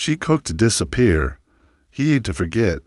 She cooked to disappear. He ate to forget.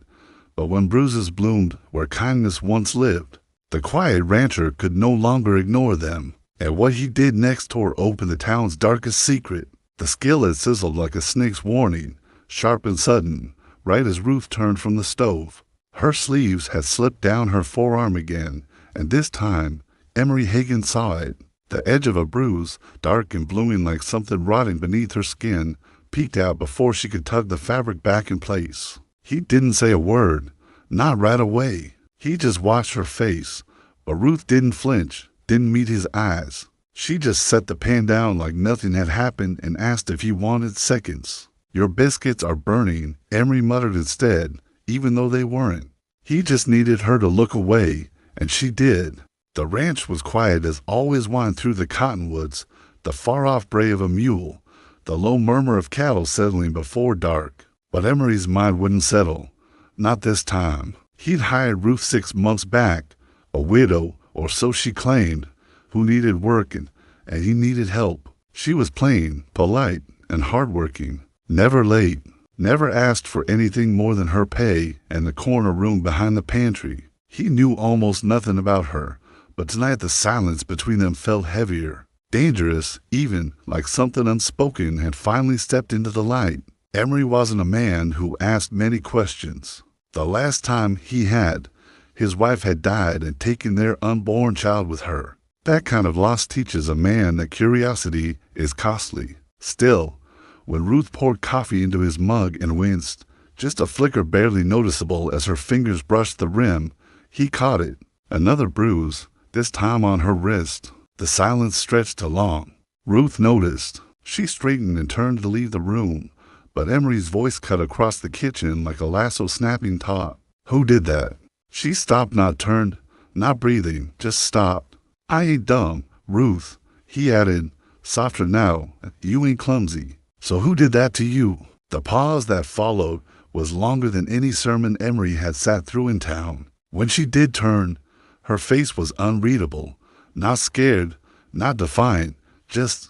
But when bruises bloomed where kindness once lived, the quiet rancher could no longer ignore them. And what he did next tore open the town's darkest secret. The skillet sizzled like a snake's warning, sharp and sudden, right as Ruth turned from the stove. Her sleeves had slipped down her forearm again, and this time, Emery Hagan saw it. The edge of a bruise, dark and blooming like something rotting beneath her skin, peeked out before she could tug the fabric back in place. He didn't say a word, not right away. He just watched her face, but Ruth didn't flinch, didn't meet his eyes. She just set the pan down like nothing had happened and asked if he wanted seconds. "Your biscuits are burning," Emery muttered instead, even though they weren't. He just needed her to look away, and she did. The ranch was quiet as always whined through the cottonwoods, the far-off bray of a mule, the low murmur of cattle settling before dark. But Emery's mind wouldn't settle. Not this time. He'd hired Ruth 6 months back, a widow, or so she claimed, who needed work and he needed help. She was plain, polite, and hardworking, never late, never asked for anything more than her pay and the corner room behind the pantry. He knew almost nothing about her, but tonight the silence between them felt heavier, dangerous, even like something unspoken had finally stepped into the light. Emery wasn't a man who asked many questions. The last time he had, his wife had died and taken their unborn child with her. That kind of loss teaches a man that curiosity is costly. Still, when Ruth poured coffee into his mug and winced, just a flicker barely noticeable as her fingers brushed the rim, he caught it. Another bruise, this time on her wrist. The silence stretched to long. Ruth noticed. She straightened and turned to leave the room, but Emery's voice cut across the kitchen like a lasso snapping taut. "Who did that?" She stopped, not turned, not breathing, just stopped. "I ain't dumb, Ruth," he added, softer now. "You ain't clumsy. So who did that to you?" The pause that followed was longer than any sermon Emery had sat through in town. When she did turn, her face was unreadable. Not scared, not defiant, just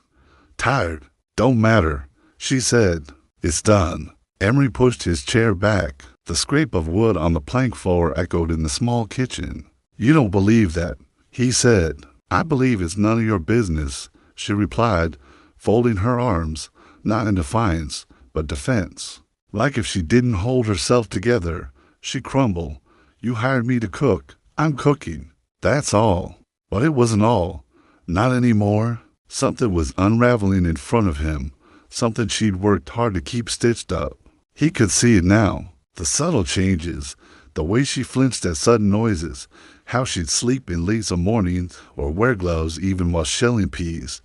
tired. "Don't matter," she said. "It's done." Emery pushed his chair back. The scrape of wood on the plank floor echoed in the small kitchen. "You don't believe that," he said. "I believe it's none of your business," she replied, folding her arms, not in defiance, but defense. Like if she didn't hold herself together, she crumbled. "You hired me to cook. I'm cooking. That's all." But it wasn't all. Not anymore. Something was unraveling in front of him, something she'd worked hard to keep stitched up. He could see it now. The subtle changes, the way she flinched at sudden noises, how she'd sleep in late some mornings or wear gloves even while shelling peas,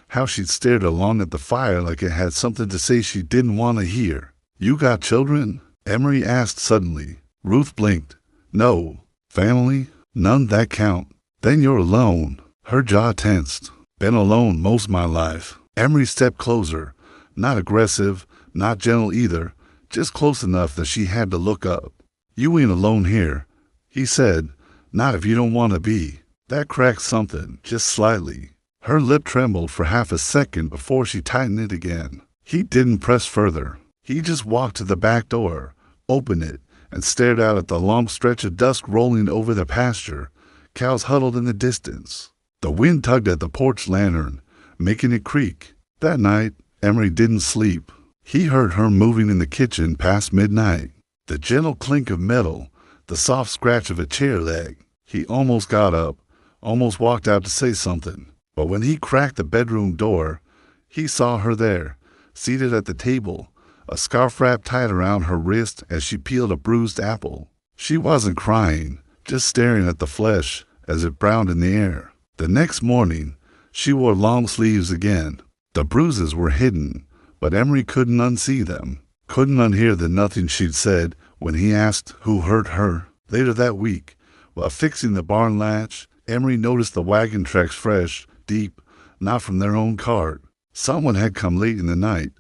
how she'd stared along at the fire like it had something to say she didn't want to hear. "You got children?" Emery asked suddenly. Ruth blinked. "No." "Family?" "None that count." "Then you're alone." Her jaw tensed. "Been alone most my life." Emery stepped closer, not aggressive, not gentle either, just close enough that she had to look up. "You ain't alone here," he said. "Not if you don't want to be." That cracked something, just slightly. Her lip trembled for half a second before she tightened it again. He didn't press further. He just walked to the back door, opened it, and stared out at the long stretch of dusk rolling over the pasture, cows huddled in the distance. The wind tugged at the porch lantern, making it creak. That night, Emery didn't sleep. He heard her moving in the kitchen past midnight. The gentle clink of metal, the soft scratch of a chair leg. He almost got up, almost walked out to say something. But when he cracked the bedroom door, he saw her there, seated at the table, a scarf wrapped tight around her wrist as she peeled a bruised apple. She wasn't crying, just staring at the flesh as it browned in the air. The next morning, she wore long sleeves again. The bruises were hidden, but Emery couldn't unsee them, couldn't unhear the nothing she'd said when he asked who hurt her. Later that week, while fixing the barn latch, Emery noticed the wagon tracks fresh, deep, not from their own cart. Someone had come late in the night,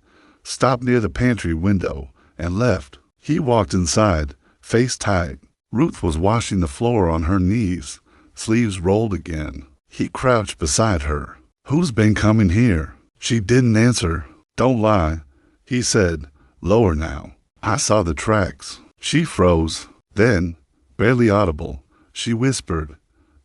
stopped near the pantry window, and left. He walked inside, face tight. Ruth was washing the floor on her knees, sleeves rolled again. He crouched beside her. "Who's been coming here?" She didn't answer. "Don't lie," he said, lower now. I saw the tracks. She froze. Then, barely audible, she whispered,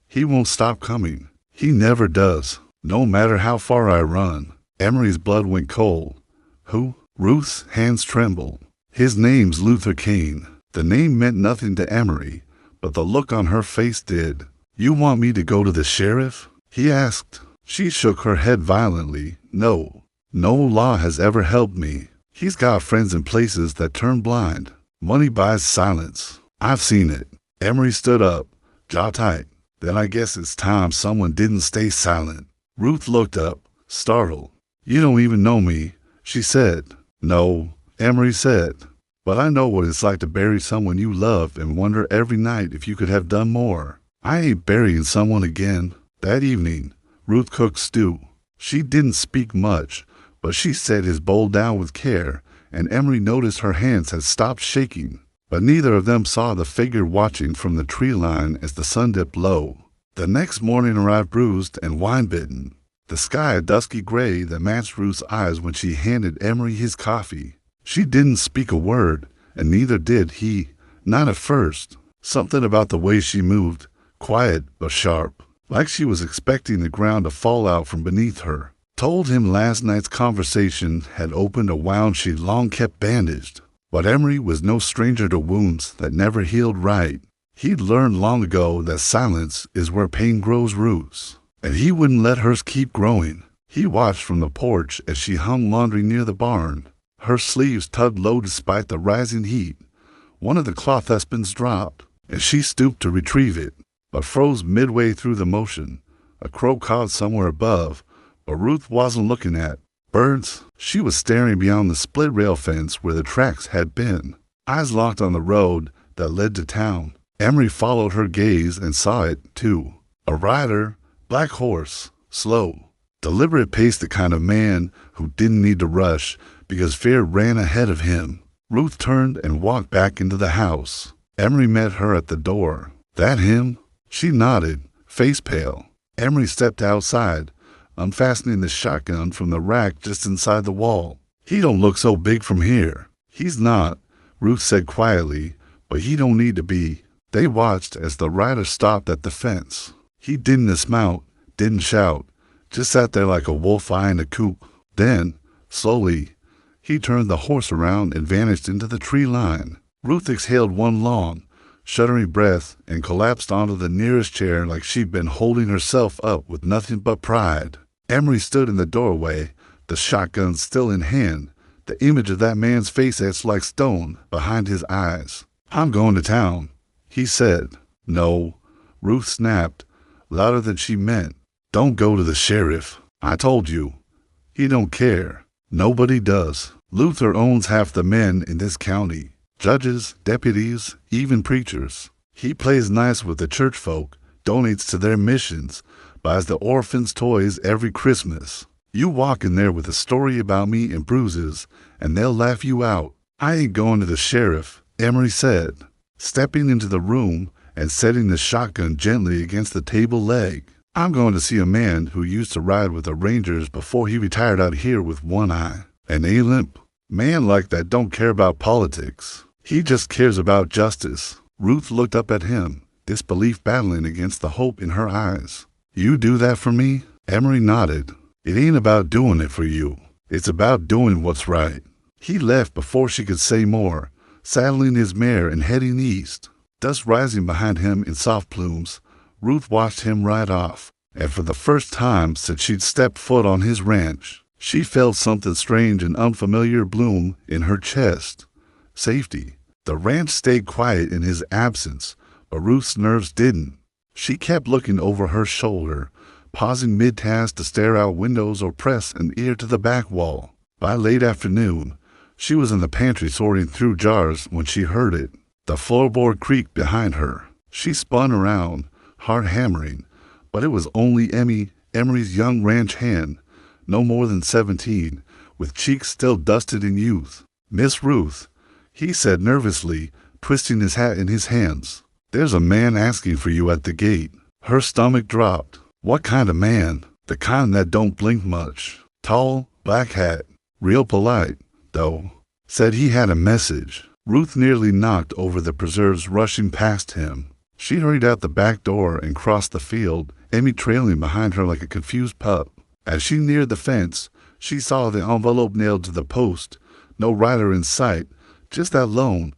"He won't stop coming. He never does, no matter how far I run." Emery's blood went cold. Who? Ruth's hands trembled. His name's Luther Kane. The name meant nothing to Emery, but the look on her face did. "You want me to go to the sheriff?" he asked. She shook her head violently. "No. No law has ever helped me. He's got friends in places that turn blind. Money buys silence. I've seen it." Emery stood up, jaw tight. "Then I guess it's time someone didn't stay silent." Ruth looked up, startled. "You don't even know me," she said. "No," Emery said, "but I know what it's like to bury someone you love and wonder every night if you could have done more. I ain't burying someone again." That evening, Ruth cooked stew. She didn't speak much, but she set his bowl down with care, and Emery noticed her hands had stopped shaking. But neither of them saw the figure watching from the tree line as the sun dipped low. The next morning arrived bruised and wine-bitten, the sky a dusky gray that matched Ruth's eyes when she handed Emery his coffee. She didn't speak a word, and neither did he, not at first. Something about the way she moved, quiet but sharp, like she was expecting the ground to fall out from beneath her, told him last night's conversation had opened a wound she'd long kept bandaged. But Emery was no stranger to wounds that never healed right. He'd learned long ago that silence is where pain grows roots, and he wouldn't let hers keep growing. He watched from the porch as she hung laundry near the barn. Her sleeves tugged low despite the rising heat. One of the cloth husbands dropped, and she stooped to retrieve it, but froze midway through the motion. A crow cawed somewhere above, but Ruth wasn't looking at birds. She was staring beyond the split rail fence where the tracks had been, eyes locked on the road that led to town. Emery followed her gaze and saw it, too. A rider, black horse, slow, deliberate pace, the kind of man who didn't need to rush because fear ran ahead of him. Ruth turned and walked back into the house. Emery met her at the door. "That him?" She nodded, face pale. Emery stepped outside, unfastening the shotgun from the rack just inside the wall. "He don't look so big from here." "He's not," Ruth said quietly, "but he don't need to be." They watched as the rider stopped at the fence. He didn't dismount, didn't shout, just sat there like a wolf eyeing a coop. Then, slowly, he turned the horse around and vanished into the tree line. Ruth exhaled one long, shuddering breath and collapsed onto the nearest chair like she'd been holding herself up with nothing but pride. Emery stood in the doorway, the shotgun still in hand, the image of that man's face etched like stone behind his eyes. "I'm going to town," he said. "No," Ruth snapped, louder than she meant. "Don't go to the sheriff. I told you. He don't care. Nobody does. Luther owns half the men in this county. Judges, deputies, even preachers. He plays nice with the church folk, donates to their missions, buys the orphans toys every Christmas. You walk in there with a story about me and bruises, and they'll laugh you out." "I ain't going to the sheriff," Emery said, stepping into the room and setting the shotgun gently against the table leg. "I'm going to see a man who used to ride with the Rangers before he retired out here with one eye. An limp. Man like that don't care about politics. He just cares about justice." Ruth looked up at him, disbelief battling against the hope in her eyes. "You do that for me?" Emery nodded. "It ain't about doing it for you. It's about doing what's right." He left before she could say more, saddling his mare and heading east. Dust rising behind him in soft plumes, Ruth watched him ride off, and for the first time since she'd stepped foot on his ranch, she felt something strange and unfamiliar bloom in her chest. Safety. The ranch stayed quiet in his absence, but Ruth's nerves didn't. She kept looking over her shoulder, pausing mid-task to stare out windows or press an ear to the back wall. By late afternoon, she was in the pantry sorting through jars when she heard it. The floorboard creaked behind her. She spun around, heart hammering, but it was only Emery's young ranch hand, no more than 17, with cheeks still dusted in youth. "Miss Ruth," he said nervously, twisting his hat in his hands. "There's a man asking for you at the gate." Her stomach dropped. "What kind of man?" "The kind that don't blink much. Tall, black hat. Real polite, though." Said he had a message. Ruth nearly knocked over the preserves rushing past him. She hurried out the back door and crossed the field, Emmy trailing behind her like a confused pup. As she neared the fence, she saw the envelope nailed to the post. No rider in sight, just that lone,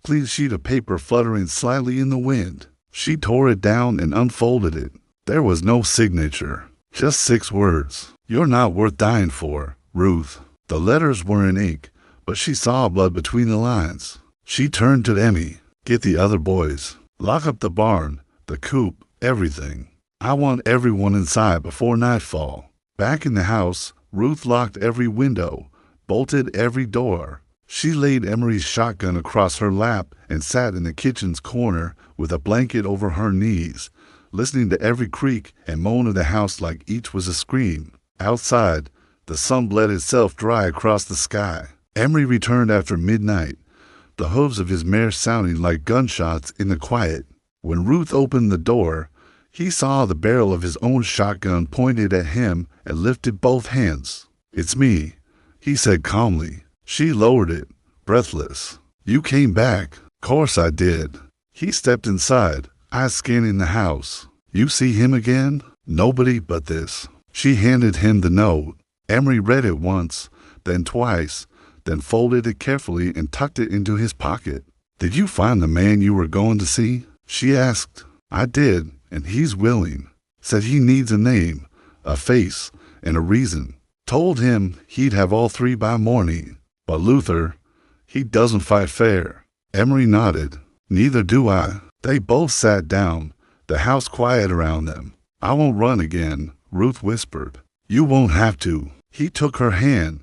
clean sheet of paper fluttering slightly in the wind. She tore it down and unfolded it. There was no signature, just 6 words. "You're not worth dying for, Ruth." The letters were in ink, but she saw blood between the lines. She turned to Emmy. "Get the other boys. Lock up the barn, the coop, everything. I want everyone inside before nightfall." Back in the house, Ruth locked every window, bolted every door. She laid Emery's shotgun across her lap and sat in the kitchen's corner with a blanket over her knees, listening to every creak and moan of the house like each was a scream. Outside, the sun bled itself dry across the sky. Emery returned after midnight, the hooves of his mare sounding like gunshots in the quiet. When Ruth opened the door, he saw the barrel of his own shotgun pointed at him and lifted both hands. "It's me," he said calmly. She lowered it, breathless. "You came back." "Course I did." He stepped inside, eyes scanning the house. "You see him again?" "Nobody but this." She handed him the note. Emery read it once, then twice, then folded it carefully and tucked it into his pocket. "Did you find the man you were going to see?" she asked. "I did, and he's willing. Said he needs a name, a face, and a reason. Told him he'd have all 3 by morning. But Luther, he doesn't fight fair." Emery nodded. "Neither do I." They both sat down, the house quiet around them. "I won't run again," Ruth whispered. "You won't have to." He took her hand,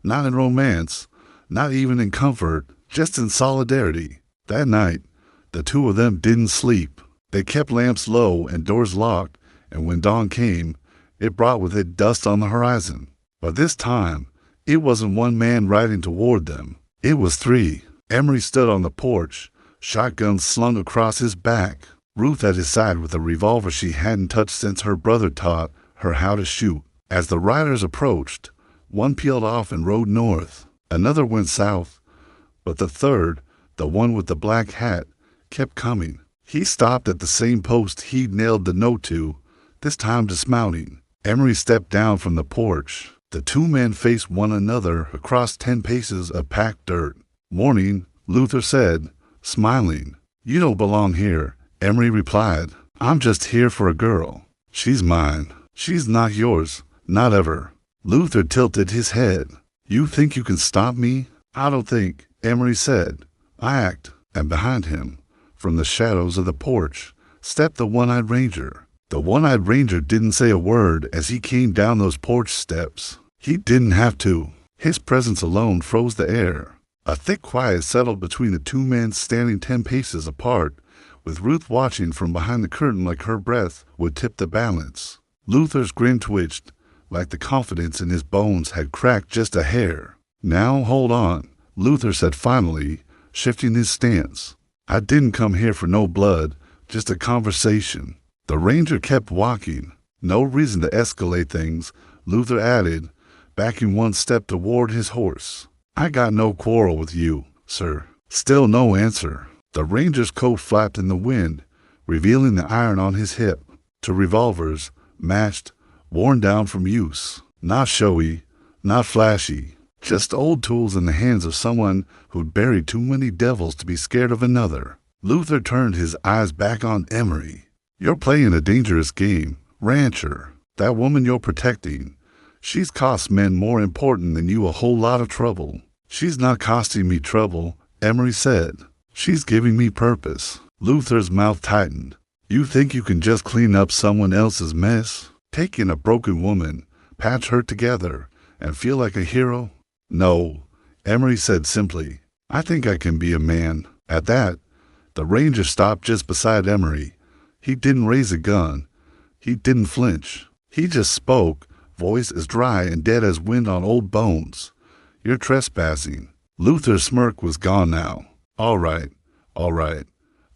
not in romance, not even in comfort, just in solidarity. That night, the 2 of them didn't sleep. They kept lamps low and doors locked, and when dawn came, it brought with it dust on the horizon. But this time, it wasn't one man riding toward them. It was 3. Emery stood on the porch, shotgun slung across his back. Ruth at his side with a revolver she hadn't touched since her brother taught her how to shoot. As the riders approached, one peeled off and rode north. Another went south, but the third, the one with the black hat, kept coming. He stopped at the same post he'd nailed the note to, this time dismounting. Emery stepped down from the porch. The 2 men faced one another across 10 paces of packed dirt. "Morning," Luther said, smiling. "You don't belong here," Emery replied. "I'm just here for a girl. She's mine. She's not yours, not ever." Luther tilted his head. "You think you can stop me?" "I don't think," Emery said. "Act." And behind him, from the shadows of the porch, stepped the one-eyed ranger. The one-eyed ranger didn't say a word as he came down those porch steps. He didn't have to. His presence alone froze the air. A thick quiet settled between the 2 men standing 10 paces apart, with Ruth watching from behind the curtain like her breath would tip the balance. Luther's grin twitched, like the confidence in his bones had cracked just a hair. "Now hold on," Luther said finally, shifting his stance. "I didn't come here for no blood, just a conversation." The ranger kept walking. "No reason to escalate things," Luther added, backing one step toward his horse. "I got no quarrel with you, sir." Still no answer. The ranger's coat flapped in the wind, revealing the iron on his hip. 2 revolvers, matched, worn down from use. Not showy, not flashy. Just old tools in the hands of someone who'd buried too many devils to be scared of another. Luther turned his eyes back on Emery. "You're playing a dangerous game, rancher. That woman you're protecting, she's cost men more important than you a whole lot of trouble." "She's not costing me trouble," Emery said. "She's giving me purpose." Luther's mouth tightened. "You think you can just clean up someone else's mess? Take in a broken woman, patch her together, and feel like a hero?" "No," Emery said simply. "I think I can be a man." At that, the ranger stopped just beside Emery. He didn't raise a gun. He didn't flinch. He just spoke, voice as dry and dead as wind on old bones. "You're trespassing." Luther's smirk was gone now. All right.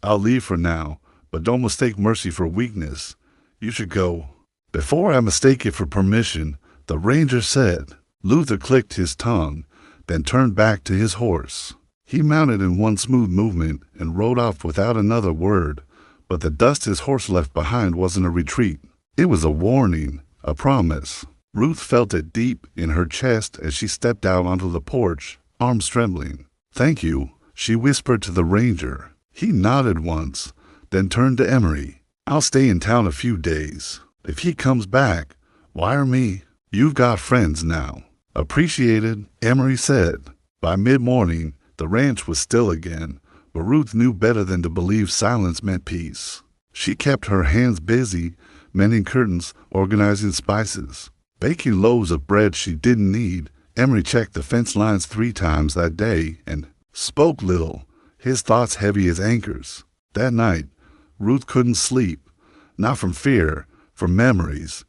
I'll leave for now, but don't mistake mercy for weakness. You should go." "Before I mistake it for permission," the ranger said. Luther clicked his tongue, then turned back to his horse. He mounted in one smooth movement and rode off without another word, but the dust his horse left behind wasn't a retreat. It was a warning, a promise. Ruth felt it deep in her chest as she stepped out onto the porch, arms trembling. "Thank you," she whispered to the ranger. He nodded once, then turned to Emery. "I'll stay in town a few days. If he comes back, wire me. You've got friends now." "Appreciated," Emery said. By mid-morning, the ranch was still again, but Ruth knew better than to believe silence meant peace. She kept her hands busy, mending curtains, organizing spices, baking loaves of bread she didn't need. Emery checked the fence lines 3 times that day and spoke little, his thoughts heavy as anchors. That night, Ruth couldn't sleep, not from fear, from memories.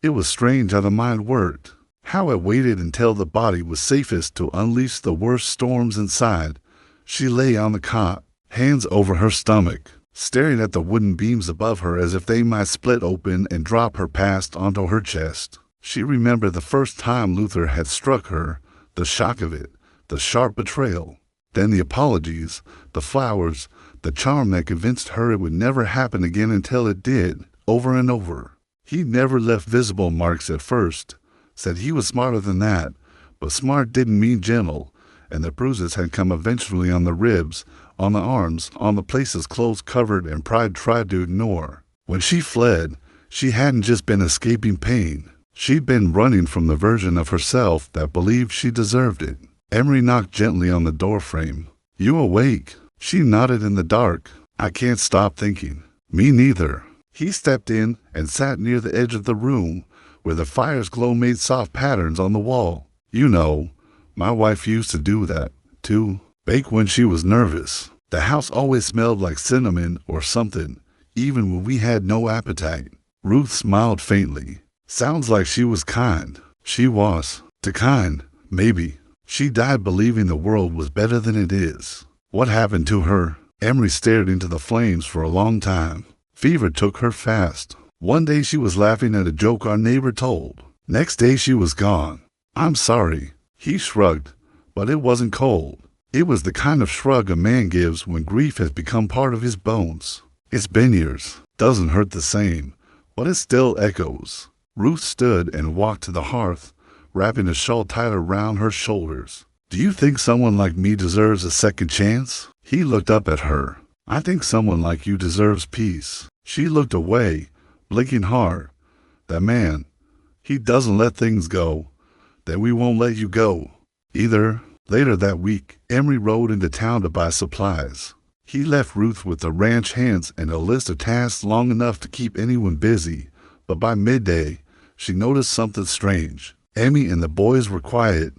It was strange how the mind worked, how it waited until the body was safest to unleash the worst storms inside. She lay on the cot, hands over her stomach, staring at the wooden beams above her as if they might split open and drop her past onto her chest. She remembered the first time Luther had struck her, the shock of it, the sharp betrayal. Then the apologies, the flowers, the charm that convinced her it would never happen again until it did, over and over. He never left visible marks at first, said he was smarter than that, but smart didn't mean gentle, and the bruises had come eventually on the ribs, on the arms, on the places clothes covered and pride tried to ignore. When she fled, she hadn't just been escaping pain. She'd been running from the version of herself that believed she deserved it. Emery knocked gently on the doorframe. "You awake?" She nodded in the dark. "I can't stop thinking." "Me neither." He stepped in and sat near the edge of the room, where the fire's glow made soft patterns on the wall. "You know, my wife used to do that, too. Bake when she was nervous. The house always smelled like cinnamon or something, even when we had no appetite." Ruth smiled faintly. "Sounds like she was kind." She was. Too kind, maybe. She died believing the world was better than it is. What happened to her? Emery stared into the flames for a long time. Fever took her fast. One day she was laughing at a joke our neighbor told. Next day she was gone. "I'm sorry." He shrugged, but it wasn't cold. It was the kind of shrug a man gives when grief has become part of his bones. "It's been years. Doesn't hurt the same, but it still echoes." Ruth stood and walked to the hearth, wrapping a shawl tighter round her shoulders. "Do you think someone like me deserves a second chance?" He looked up at her. "I think someone like you deserves peace." She looked away, blinking hard. "That man, he doesn't let things go. Then we won't let you go either." Later that week, Emery rode into town to buy supplies. He left Ruth with the ranch hands and a list of tasks long enough to keep anyone busy, but by midday, she noticed something strange. Emmy and the boys were quiet.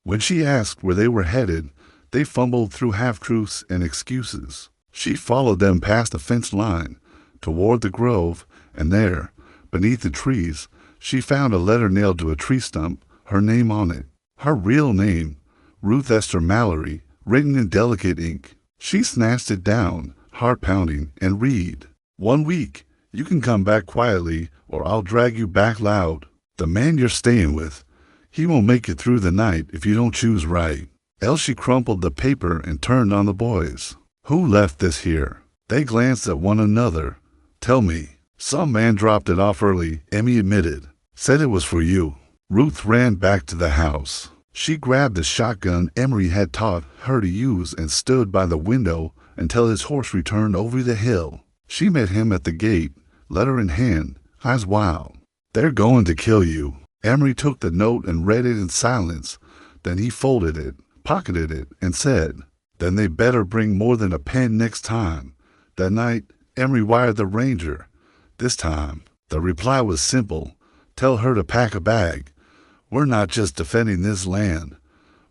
When she asked where they were headed, they fumbled through half-truths and excuses. She followed them past the fence line, toward the grove, and there, beneath the trees, she found a letter nailed to a tree stump, her name on it. Her real name, Ruth Esther Mallory, written in delicate ink. She snatched it down, heart pounding, and read. "1 week. You can come back quietly, or I'll drag you back loud. The man you're staying with, he won't make it through the night if you don't choose right." Else she crumpled the paper and turned on the boys. "Who left this here?" They glanced at one another. "Tell me." "Some man dropped it off early," Emmy admitted. "Said it was for you." Ruth ran back to the house. She grabbed the shotgun Emery had taught her to use and stood by the window until his horse returned over the hill. She met him at the gate, letter in hand, eyes wild. "They're going to kill you." Emery took the note and read it in silence. Then he folded it, pocketed it, and said, "Then they better bring more than a pen next time." That night, Emery wired the ranger. This time, the reply was simple. Tell her to pack a bag. We're not just defending this land.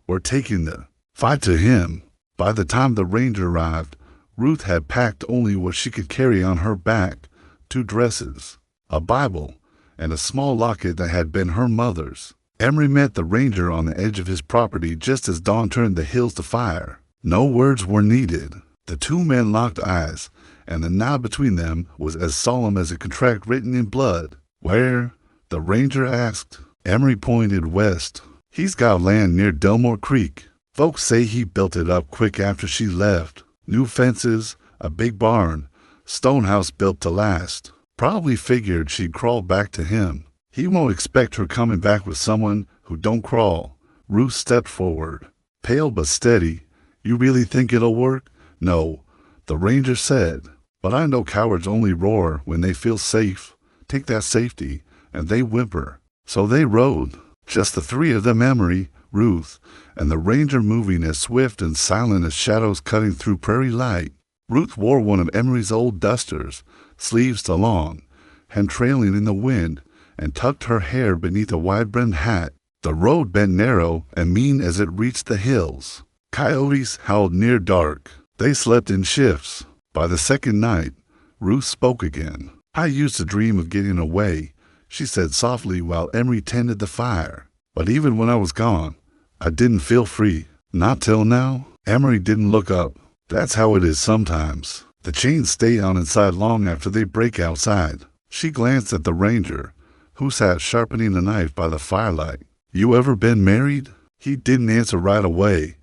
We're taking the fight to him. By the time the ranger arrived, Ruth had packed only what she could carry on her back, 2 dresses, a Bible, and a small locket that had been her mother's. Emery met the ranger on the edge of his property just as dawn turned the hills to fire. No words were needed. The 2 men locked eyes, and the nod between them was as solemn as a contract written in blood. "Where?" the ranger asked. Emery pointed west. He's got land near Delmore Creek. Folks say he built it up quick after she left. New fences, a big barn, stone house built to last. Probably figured she'd crawl back to him. He won't expect her coming back with someone who don't crawl. Ruth stepped forward, pale but steady. You really think it'll work? No, the ranger said. But I know cowards only roar when they feel safe. Take that safety, and they whimper. So they rode, just the three of them, Emery, Ruth, and the ranger moving as swift and silent as shadows cutting through prairie light. Ruth wore one of Emery's old dusters, sleeves to long, hand trailing in the wind, and tucked her hair beneath a wide-brimmed hat. The road bent narrow and mean as it reached the hills. Coyotes howled near dark. They slept in shifts. By the second night, Ruth spoke again. I used to dream of getting away, she said softly while Emery tended the fire. But even when I was gone, I didn't feel free. Not till now. Emery didn't look up. That's how it is sometimes. The chains stay on inside long after they break outside. She glanced at the ranger, who sat sharpening a knife by the firelight. You ever been married? He didn't answer right away.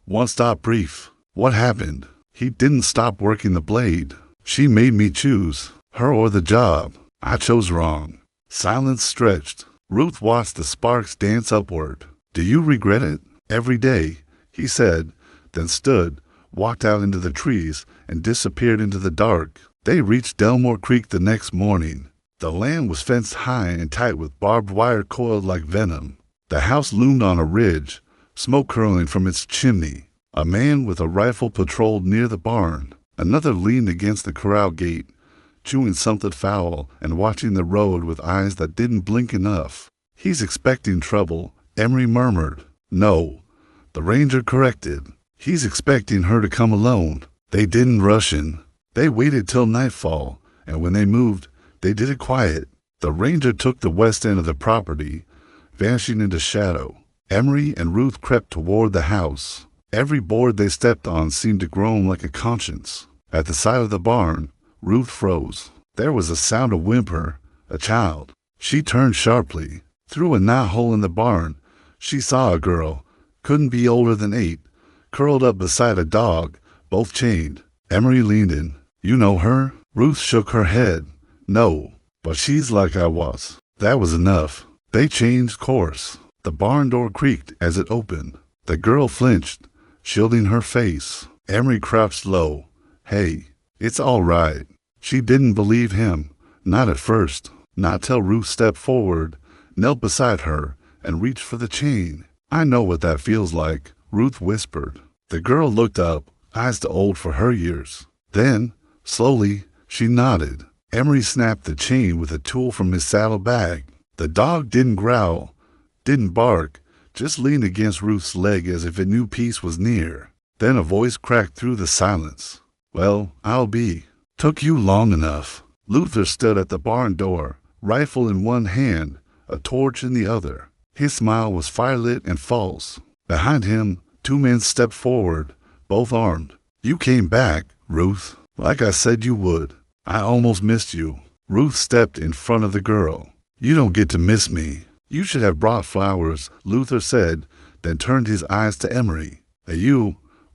One stop brief. What happened? He didn't stop working the blade. She made me choose, her or the job. I chose wrong. Silence stretched. Ruth watched the sparks dance upward. Do you regret it? Every day, he said, then stood, walked out into the trees, and disappeared into the dark. They reached Delmore Creek the next morning. The land was fenced high and tight with barbed wire coiled like venom. The house loomed on a ridge, smoke curling from its chimney. A man with a rifle patrolled near the barn. Another leaned against the corral gate, chewing something foul and watching the road with eyes that didn't blink enough. He's expecting trouble, Emery murmured. No, the ranger corrected. He's expecting her to come alone. They didn't rush in. They waited till nightfall, and when they moved, they did it quiet. The ranger took the west end of the property, vanishing into shadow. Emery and Ruth crept toward the house. Every board they stepped on seemed to groan like a conscience. At the side of the barn, Ruth froze. There was a sound of whimper, a child. She turned sharply. Through a knot hole in the barn, she saw a girl, couldn't be older than 8, curled up beside a dog, both chained. Emery leaned in. You know her? Ruth shook her head. No, but she's like I was. That was enough. They changed course. The barn door creaked as it opened. The girl flinched, shielding her face. Emery crouched low. Hey, it's all right. She didn't believe him. Not at first. Not till Ruth stepped forward, knelt beside her, and reached for the chain. I know what that feels like, Ruth whispered. The girl looked up, eyes too old for her years. Then, slowly, she nodded. Emery snapped the chain with a tool from his saddlebag. The dog didn't growl, didn't bark, just leaned against Ruth's leg as if it knew peace was near. Then a voice cracked through the silence. Well, I'll be. Took you long enough. Luther stood at the barn door, rifle in one hand, a torch in the other. His smile was firelit and false. Behind him, 2 men stepped forward, both armed. You came back, Ruth, like I said you would. I almost missed you. Ruth stepped in front of the girl. You don't get to miss me. You should have brought flowers, Luther said, then turned his eyes to Emery.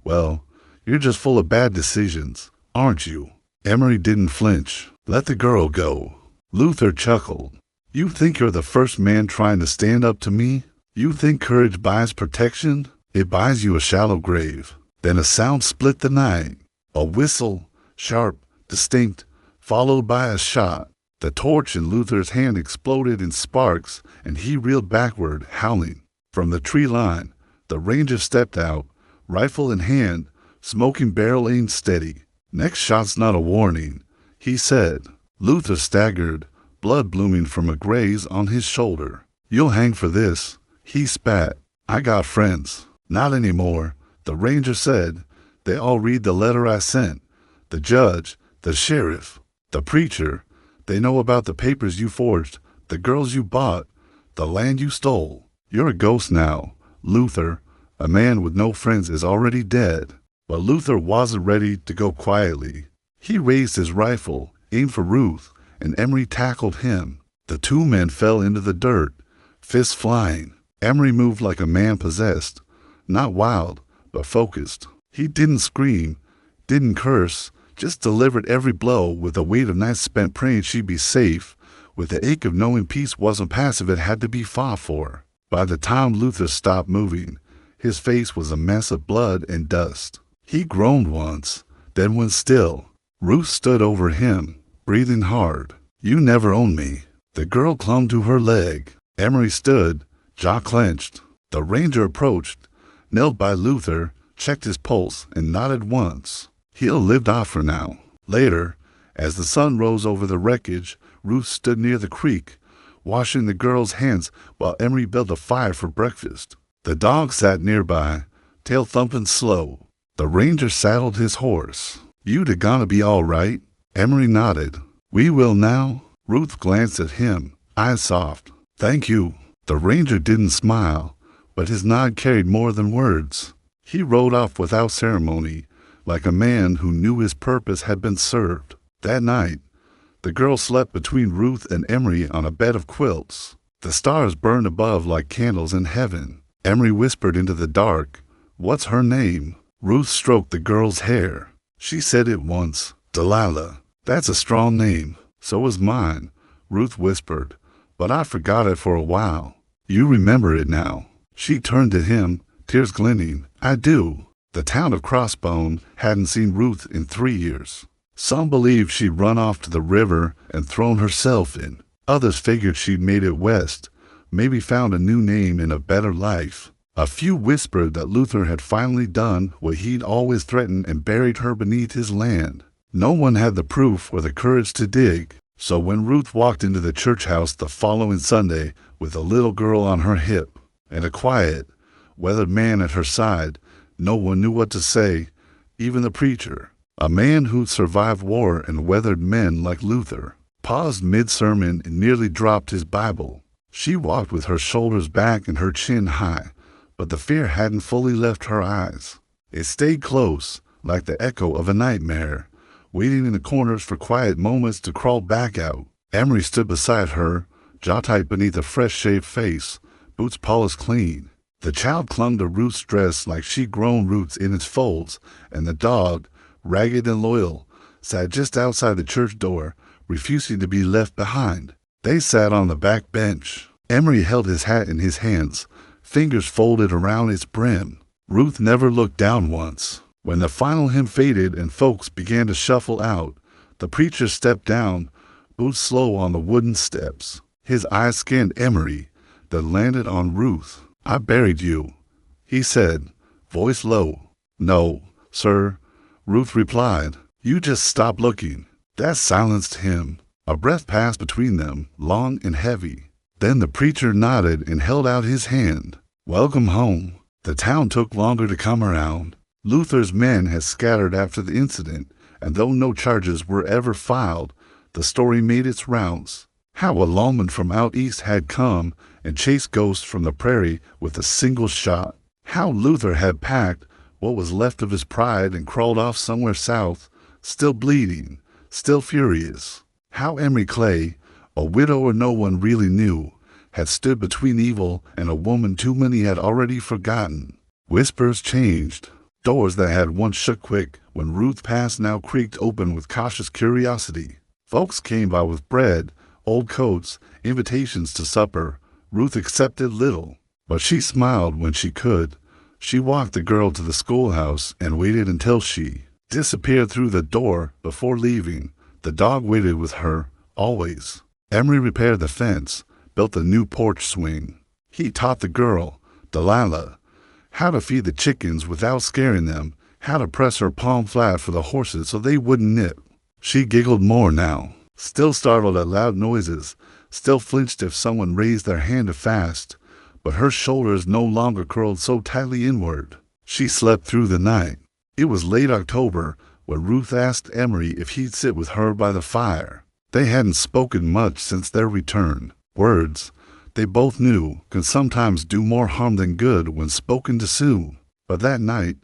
Well, you're just full of bad decisions, aren't you? Emery didn't flinch. Let the girl go. Luther chuckled. You think you're the first man trying to stand up to me? You think courage buys protection? It buys you a shallow grave. Then a sound split the night. A whistle, sharp, distinct, followed by a shot. The torch in Luther's hand exploded in sparks, and he reeled backward, howling. From the tree line, the ranger stepped out, rifle in hand, smoking barrel aimed steady. Next shot's not a warning, he said. Luther staggered, blood blooming from a graze on his shoulder. You'll hang for this, he spat. I got friends. Not anymore, the ranger said. They all read the letter I sent. The judge, the sheriff, the preacher. They know about the papers you forged, the girls you bought, the land you stole. You're a ghost now, Luther. A man with no friends is already dead. But Luther wasn't ready to go quietly. He raised his rifle, aimed for Ruth, and Emery tackled him. The 2 men fell into the dirt, fists flying. Emery moved like a man possessed, not wild, but focused. He didn't scream, didn't curse, just delivered every blow with the weight of nights spent praying she'd be safe, with the ache of knowing peace wasn't passive, it had to be fought for. By the time Luther stopped moving, his face was a mess of blood and dust. He groaned once, then went still. Ruth stood over him, breathing hard. "You never owned me." The girl clung to her leg. Emery stood, jaw clenched. The ranger approached, knelt by Luther, checked his pulse, and nodded once. He'll lived off for now. Later, as the sun rose over the wreckage, Ruth stood near the creek, washing the girl's hands while Emery built a fire for breakfast. The dog sat nearby, tail thumping slow. The ranger saddled his horse. "You'd gonna be all right?" Emery nodded. "We will now?" Ruth glanced at him, eyes soft. "Thank you." The ranger didn't smile, but his nod carried more than words. He rode off without ceremony, like a man who knew his purpose had been served. That night, the girl slept between Ruth and Emery on a bed of quilts. The stars burned above like candles in heaven. Emery whispered into the dark, "What's her name?" Ruth stroked the girl's hair. She said it once, "Delilah." "That's a strong name." "So is mine," Ruth whispered, "but I forgot it for a while." "You remember it now." She turned to him, tears glinting. "I do." The town of Crossbone hadn't seen Ruth in 3 years. Some believed she'd run off to the river and thrown herself in. Others figured she'd made it west, maybe found a new name and a better life. A few whispered that Luther had finally done what he'd always threatened and buried her beneath his land. No one had the proof or the courage to dig. So when Ruth walked into the church house the following Sunday with a little girl on her hip and a quiet, weathered man at her side, no one knew what to say, even the preacher. A man who'd survived war and weathered men like Luther paused mid-sermon and nearly dropped his Bible. She walked with her shoulders back and her chin high, but the fear hadn't fully left her eyes. It stayed close, like the echo of a nightmare, waiting in the corners for quiet moments to crawl back out. Emery stood beside her, jaw tight beneath a fresh-shaved face, boots polished clean. The child clung to Ruth's dress like she'd grown roots in its folds, and the dog, ragged and loyal, sat just outside the church door, refusing to be left behind. They sat on the back bench. Emery held his hat in his hands, fingers folded around its brim. Ruth never looked down once. When the final hymn faded and folks began to shuffle out, the preacher stepped down, boots slow on the wooden steps. His eyes scanned Emery, then landed on Ruth. "I buried you," he said, voice low. "No, sir," Ruth replied. "You just stop looking." That silenced him. A breath passed between them, long and heavy. Then the preacher nodded and held out his hand. "Welcome home." The town took longer to come around. Luther's men had scattered after the incident, and though no charges were ever filed, the story made its rounds. How a lawman from out east had come and chased ghosts from the prairie with a single shot. How Luther had packed what was left of his pride and crawled off somewhere south, still bleeding, still furious. How Emery Clay, a widower no one really knew, had stood between evil and a woman too many had already forgotten. Whispers changed. Doors that had once shook quick when Ruth passed now creaked open with cautious curiosity. Folks came by with bread, old coats, invitations to supper. Ruth accepted little, but she smiled when she could. She walked the girl to the schoolhouse and waited until she disappeared through the door before leaving. The dog waited with her, always. Emery repaired the fence, built a new porch swing. He taught the girl, Delilah, how to feed the chickens without scaring them, how to press her palm flat for the horses so they wouldn't nip. She giggled more now, still startled at loud noises, still flinched if someone raised their hand to fast, but her shoulders no longer curled so tightly inward. She slept through the night. It was late October when Ruth asked Emery if he'd sit with her by the fire. They hadn't spoken much since their return. Words, they both knew, can sometimes do more harm than good when spoken too soon. But that night,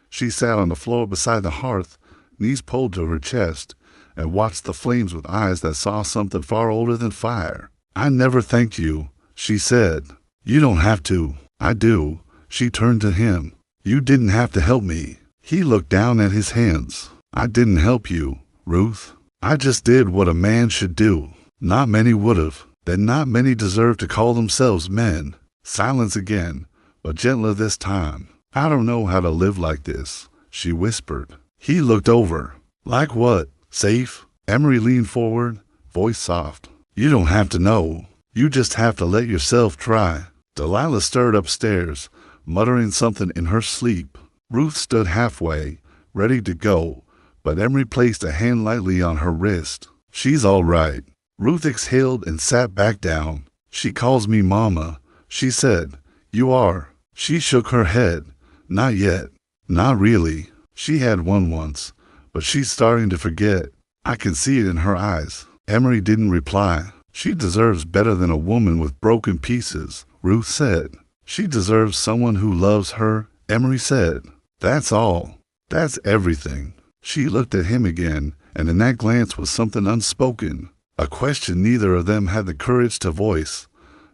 she sat on the floor beside the hearth, knees pulled to her chest, and watched the flames with eyes that saw something far older than fire. "I never thanked you," she said. You don't have to. I do. She turned to him. You didn't have to help me. He looked down at his hands. I didn't help you, Ruth. I just did what a man should do. Not many would've. Then not many deserve to call themselves men. Silence again, but gentler this time. I don't know how to live like this, she whispered. He looked over. Like what? Safe? Emery leaned forward, voice soft. You don't have to know. You just have to let yourself try. Delilah stirred upstairs, muttering something in her sleep. Ruth stood halfway, ready to go, but Emery placed a hand lightly on her wrist. She's all right. Ruth exhaled and sat back down. She calls me Mama, she said. You are. She shook her head. Not yet. Not really. She had one once, but she's starting to forget. I can see it in her eyes. Emery didn't reply. She deserves better than a woman with broken pieces, Ruth said. She deserves someone who loves her, Emery said. That's all. That's everything. She looked at him again, and in that glance was something unspoken, a question neither of them had the courage to voice.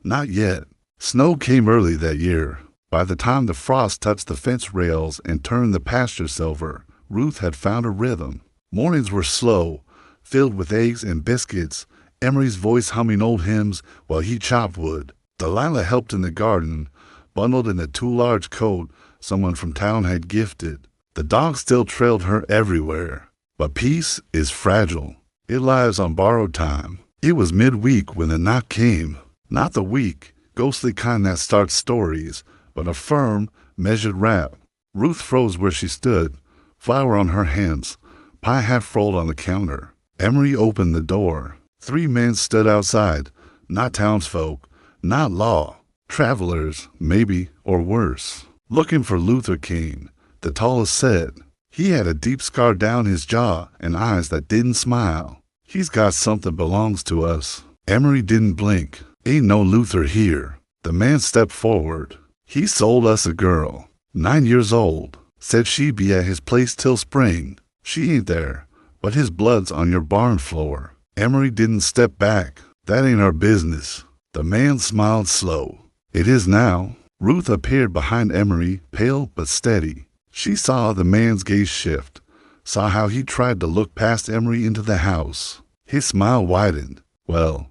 Not yet. Snow came early that year. By the time the frost touched the fence rails and turned the pasture silver, Ruth had found a rhythm. Mornings were slow, filled with eggs and biscuits, Emery's voice humming old hymns while he chopped wood. Delilah helped in the garden, bundled in a too-large coat someone from town had gifted. The dog still trailed her everywhere. But peace is fragile. It lies on borrowed time. It was midweek when the knock came. Not the weak, ghostly kind that starts stories, but a firm, measured rap. Ruth froze where she stood, flour on her hands, pie half rolled on the counter. Emery opened the door. 3 men stood outside, not townsfolk, not law, travelers, maybe, or worse. Looking for Luther King, the tallest said. He had a deep scar down his jaw and eyes that didn't smile. He's got something belongs to us. Emery didn't blink. Ain't no Luther here. The man stepped forward. He sold us a girl, 9 years old. Said she'd be at his place till spring. She ain't there, but his blood's on your barn floor. Emery didn't step back. That ain't our business. The man smiled slow. It is now. Ruth appeared behind Emery, pale but steady. She saw the man's gaze shift, saw how he tried to look past Emery into the house. His smile widened. Well,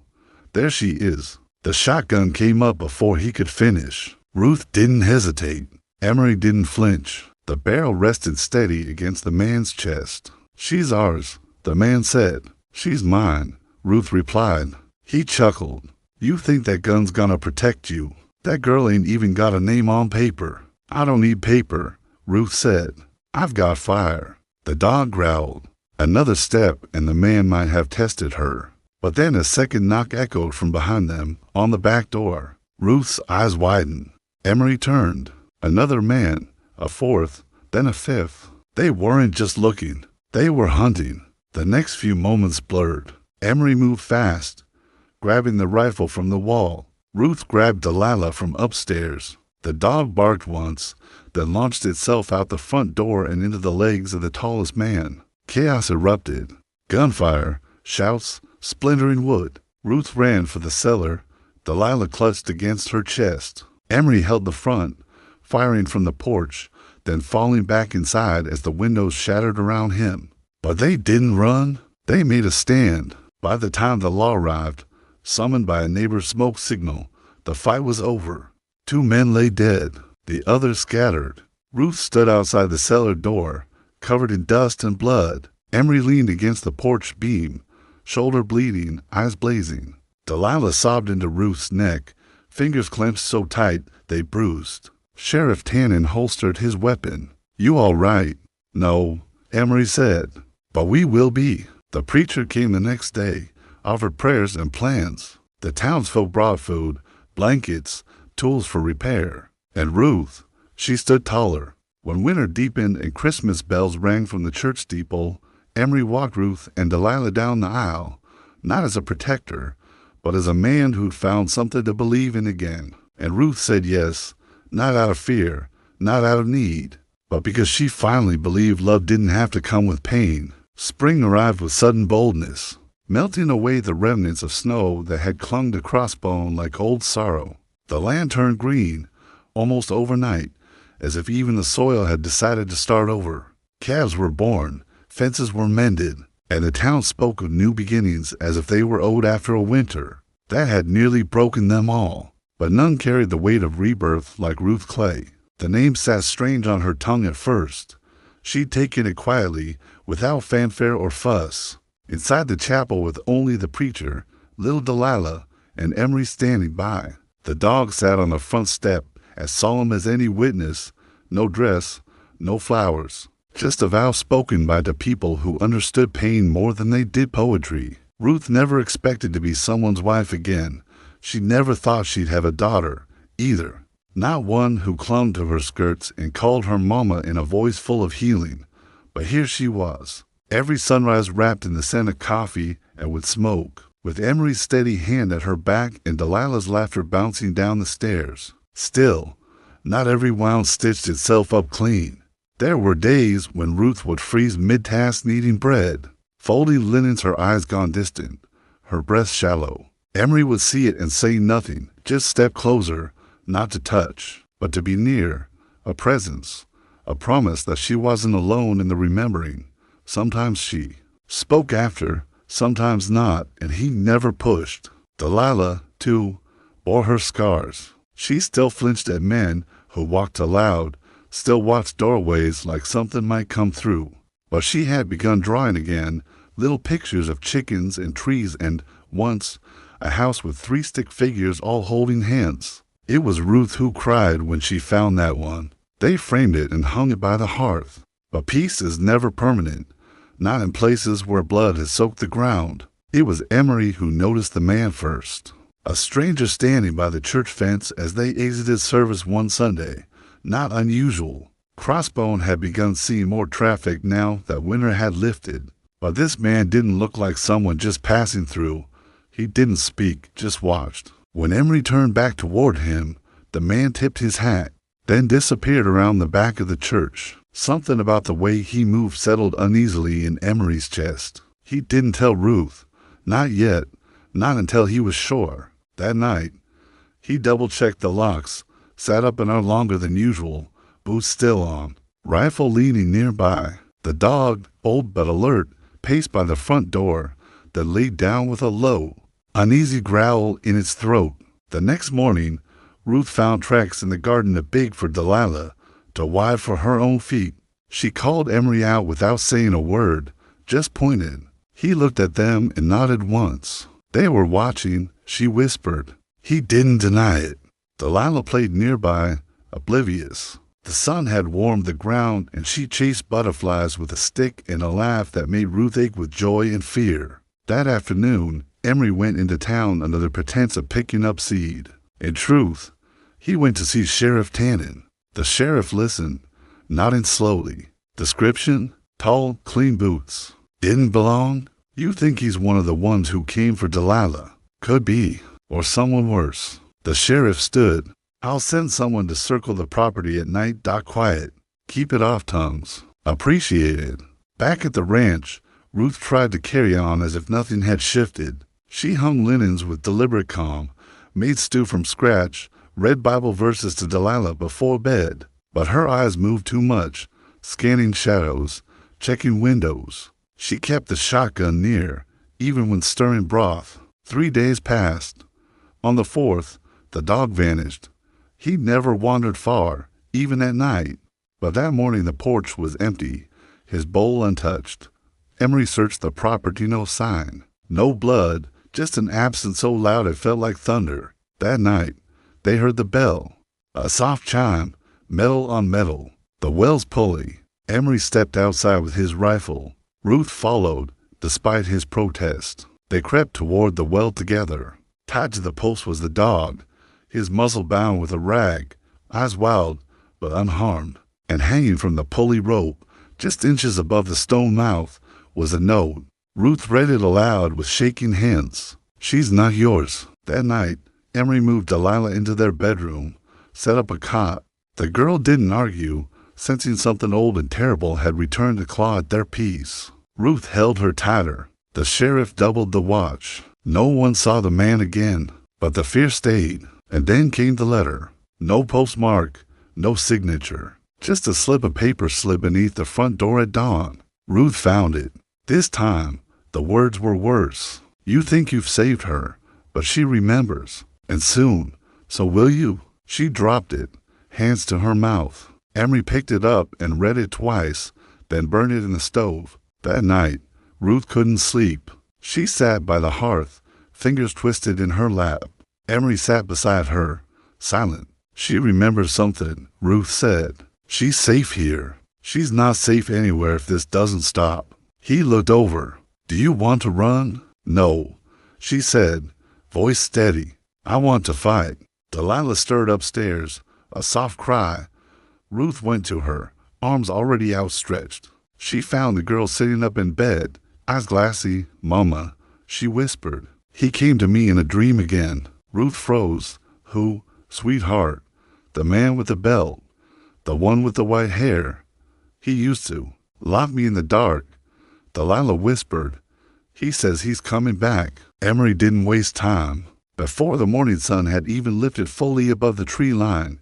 there she is. The shotgun came up before he could finish. Ruth didn't hesitate. Emery didn't flinch. The barrel rested steady against the man's chest. She's ours, the man said. She's mine, Ruth replied. He chuckled. You think that gun's gonna protect you. That girl ain't even got a name on paper. I don't need paper, Ruth said. I've got fire. The dog growled. Another step and the man might have tested her. But then a second knock echoed from behind them, on the back door. Ruth's eyes widened. Emery turned. Another man, a fourth, then a fifth. They weren't just looking. They were hunting. The next few moments blurred. Emery moved fast, grabbing the rifle from the wall. Ruth grabbed Delilah from upstairs. The dog barked once, then launched itself out the front door and into the legs of the tallest man. Chaos erupted. Gunfire, shouts, splintering wood. Ruth ran for the cellar. Delilah clutched against her chest. Emery held the front, firing from the porch, then falling back inside as the windows shattered around him. But they didn't run. They made a stand. By the time the law arrived, summoned by a neighbor's smoke signal, the fight was over. 2 men lay dead. The others scattered. Ruth stood outside the cellar door, covered in dust and blood. Emery leaned against the porch beam, shoulder bleeding, eyes blazing. Delilah sobbed into Ruth's neck, fingers clenched so tight they bruised. Sheriff Tannen holstered his weapon. You all right? No, Emery said. But we will be. The preacher came the next day, offered prayers and plans. The townsfolk brought food, blankets, tools for repair. And Ruth, she stood taller. When winter deepened and Christmas bells rang from the church steeple, Emery walked Ruth and Delilah down the aisle, not as a protector, but as a man who'd found something to believe in again. And Ruth said yes, not out of fear, not out of need, but because she finally believed love didn't have to come with pain. Spring arrived with sudden boldness, melting away the remnants of snow that had clung to Crossbone like old sorrow. The land turned green, almost overnight, as if even the soil had decided to start over. Calves were born, fences were mended, and the town spoke of new beginnings as if they were owed after a winter that had nearly broken them all. But none carried the weight of rebirth like Ruth Clay. The name sat strange on her tongue at first. She'd taken it quietly, without fanfare or fuss. Inside the chapel with only the preacher, little Delilah, and Emery standing by. The dog sat on the front step, as solemn as any witness, no dress, no flowers. Just a vow spoken by the people who understood pain more than they did poetry. Ruth never expected to be someone's wife again. She never thought she'd have a daughter, either. Not one who clung to her skirts and called her mama in a voice full of healing. But here she was, every sunrise wrapped in the scent of coffee and with smoke, with Emery's steady hand at her back and Delilah's laughter bouncing down the stairs. Still, not every wound stitched itself up clean. There were days when Ruth would freeze mid-task kneading bread, folding linens, her eyes gone distant, her breath shallow. Emery would see it and say nothing, just step closer, not to touch, but to be near, a presence, a promise that she wasn't alone in the remembering. Sometimes she spoke after, sometimes not, and he never pushed. Delilah, too, bore her scars. She still flinched at men who walked aloud, still watched doorways like something might come through. But she had begun drawing again, little pictures of chickens and trees and, once, a house with 3 stick figures all holding hands. It was Ruth who cried when she found that one. They framed it and hung it by the hearth. But peace is never permanent, not in places where blood has soaked the ground. It was Emery who noticed the man first. A stranger standing by the church fence as they exited service one Sunday. Not unusual. Crossbone had begun seeing more traffic now that winter had lifted. But this man didn't look like someone just passing through. He didn't speak, just watched. When Emery turned back toward him, the man tipped his hat, then disappeared around the back of the church. Something about the way he moved settled uneasily in Emery's chest. He didn't tell Ruth. Not yet. Not until he was sure. That night, he double-checked the locks, sat up an hour longer than usual, boots still on, rifle leaning nearby. The dog, old but alert, paced by the front door, then laid down with a low, uneasy growl in its throat. The next morning, Ruth found tracks in the garden too big for Delilah, too wide for her own feet. She called Emery out without saying a word, just pointed. He looked at them and nodded once. They were watching, she whispered. He didn't deny it. Delilah played nearby, oblivious. The sun had warmed the ground, and she chased butterflies with a stick and a laugh that made Ruth ache with joy and fear. That afternoon, Emery went into town under the pretense of picking up seed. In truth, he went to see Sheriff Tannen. The sheriff listened, nodding slowly. Description: tall, clean boots. Didn't belong? You think he's one of the ones who came for Delilah. Could be, or someone worse. The sheriff stood. I'll send someone to circle the property at night. Quiet. Keep it off tongues. Appreciate it. Back at the ranch, Ruth tried to carry on as if nothing had shifted. She hung linens with deliberate calm, made stew from scratch, read Bible verses to Delilah before bed. But her eyes moved too much, scanning shadows, checking windows. She kept the shotgun near, even when stirring broth. 3 days passed. On the 4th, the dog vanished. He'd never wandered far, even at night. But that morning the porch was empty, his bowl untouched. Emery searched the property, no sign. No blood, just an absence so loud it felt like thunder. That night, they heard the bell. A soft chime, metal on metal. The Wells pulley. Emery stepped outside with his rifle. Ruth followed, despite his protest. They crept toward the well together. Tied to the post was the dog, his muzzle bound with a rag, eyes wild but unharmed. And hanging from the pulley rope, just inches above the stone mouth, was a note. Ruth read it aloud with shaking hands. She's not yours. That night, Emery moved Delilah into their bedroom, set up a cot. The girl didn't argue, sensing something old and terrible had returned to claw at their peace. Ruth held her tighter. The sheriff doubled the watch. No one saw the man again, but the fear stayed. And then came the letter. No postmark, no signature. Just a slip of paper slid beneath the front door at dawn. Ruth found it. This time, the words were worse. You think you've saved her, but she remembers. And soon. So will you? She dropped it, hands to her mouth. Emery picked it up and read it twice, then burned it in the stove. That night, Ruth couldn't sleep. She sat by the hearth, fingers twisted in her lap. Emery sat beside her, silent. She remembers something, Ruth said. She's safe here. She's not safe anywhere if this doesn't stop. He looked over. Do you want to run? No, she said, voice steady. I want to fight. Delilah stirred upstairs, a soft cry. Ruth went to her, arms already outstretched. She found the girl sitting up in bed, eyes glassy. Mama, she whispered. He came to me in a dream again. Ruth froze. Who? Sweetheart. The man with the belt. The one with the white hair. He used to lock me in the dark. Delilah whispered. He says he's coming back. Emery didn't waste time. Before the morning sun had even lifted fully above the tree line,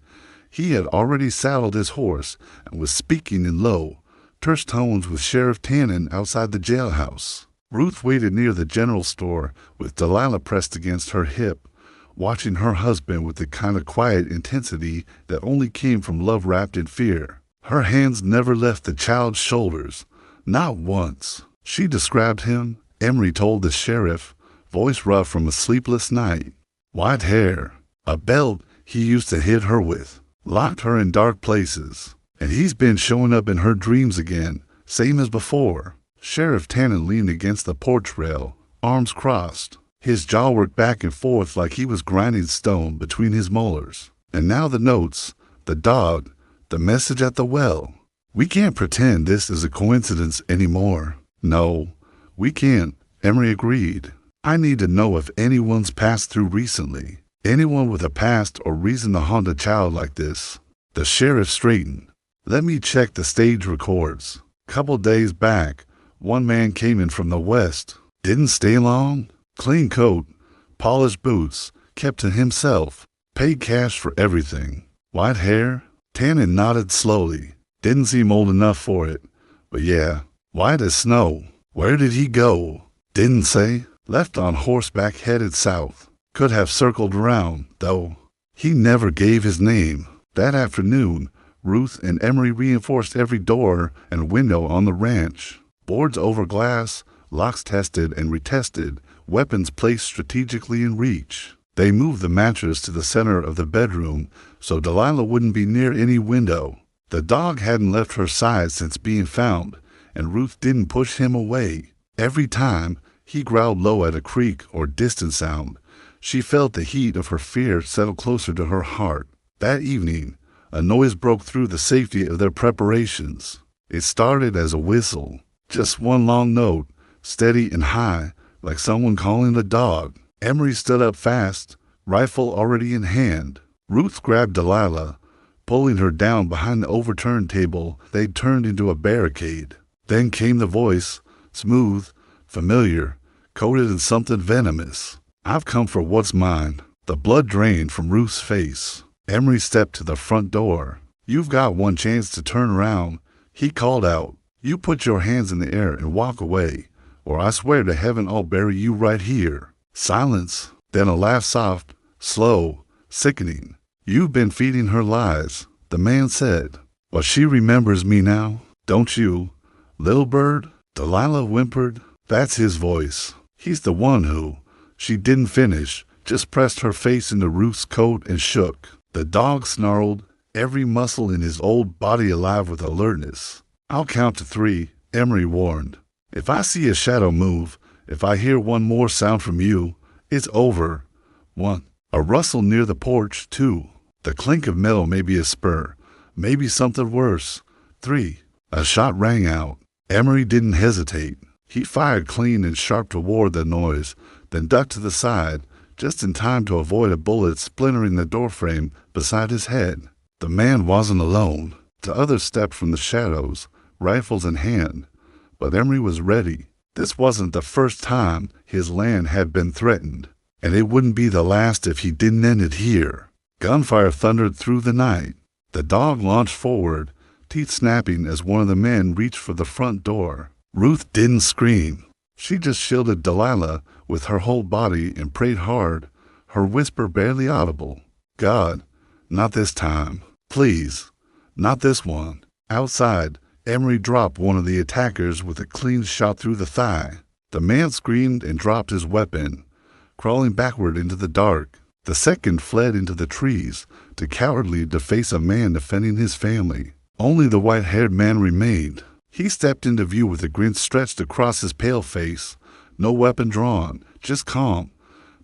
he had already saddled his horse and was speaking in low, terse tones with Sheriff Tannen outside the jailhouse. Ruth waited near the general store with Delilah pressed against her hip, watching her husband with the kind of quiet intensity that only came from love wrapped in fear. Her hands never left the child's shoulders, not once. She described him, Emery told the sheriff, voice rough from a sleepless night. White hair, a belt he used to hit her with, locked her in dark places. And he's been showing up in her dreams again, same as before. Sheriff Tannen leaned against the porch rail, arms crossed. His jaw worked back and forth like he was grinding stone between his molars. And now the notes, the dog, the message at the well. We can't pretend this is a coincidence anymore. No, we can't, Emery agreed. I need to know if anyone's passed through recently. Anyone with a past or reason to haunt a child like this. The sheriff straightened. Let me check the stage records. Couple days back, one man came in from the west. Didn't stay long. Clean coat, polished boots, kept to himself. Paid cash for everything. White hair? Tannen nodded slowly. Didn't seem old enough for it. But yeah, white as snow. Where did he go? Didn't say. Left on horseback headed south. Could have circled around, though. He never gave his name. That afternoon, Ruth and Emery reinforced every door and window on the ranch. Boards over glass, locks tested and retested, weapons placed strategically in reach. They moved the mattress to the center of the bedroom so Delilah wouldn't be near any window. The dog hadn't left her side since being found, and Ruth didn't push him away. Every time, he growled low at a creak or distant sound. She felt the heat of her fear settle closer to her heart. That evening, a noise broke through the safety of their preparations. It started as a whistle, just one long note, steady and high, like someone calling a dog. Emery stood up fast, rifle already in hand. Ruth grabbed Delilah, pulling her down behind the overturned table they'd turned into a barricade. Then came the voice, smooth, familiar, coated in something venomous. I've come for what's mine. The blood drained from Ruth's face. Emery stepped to the front door. You've got one chance to turn around, he called out. You put your hands in the air and walk away, or I swear to heaven I'll bury you right here. Silence, then a laugh soft, slow, sickening. You've been feeding her lies, the man said. But she remembers me now, don't you? Little bird? Delilah whimpered. That's his voice. He's the one who. She didn't finish, just pressed her face into Ruth's coat and shook. The dog snarled, every muscle in his old body alive with alertness. I'll count to 3, Emery warned. If I see a shadow move, if I hear one more sound from you, it's over. 1. A rustle near the porch, 2. The clink of metal, maybe a spur, maybe something worse. 3. A shot rang out. Emery didn't hesitate. He fired clean and sharp toward the noise, then ducked to the side, just in time to avoid a bullet splintering the doorframe beside his head. The man wasn't alone. The others stepped from the shadows, rifles in hand. But Emery was ready. This wasn't the first time his land had been threatened. and it wouldn't be the last if he didn't end it here. Gunfire thundered through the night. The dog launched forward, teeth snapping as one of the men reached for the front door. Ruth didn't scream. She just shielded Delilah with her whole body and prayed hard, her whisper barely audible. God, not this time. Please, not this one. Outside, Emery dropped one of the attackers with a clean shot through the thigh. The man screamed and dropped his weapon, crawling backward into the dark. The second fled into the trees, too cowardly to face a man defending his family. Only the white-haired man remained. He stepped into view with a grin stretched across his pale face, no weapon drawn, just calm,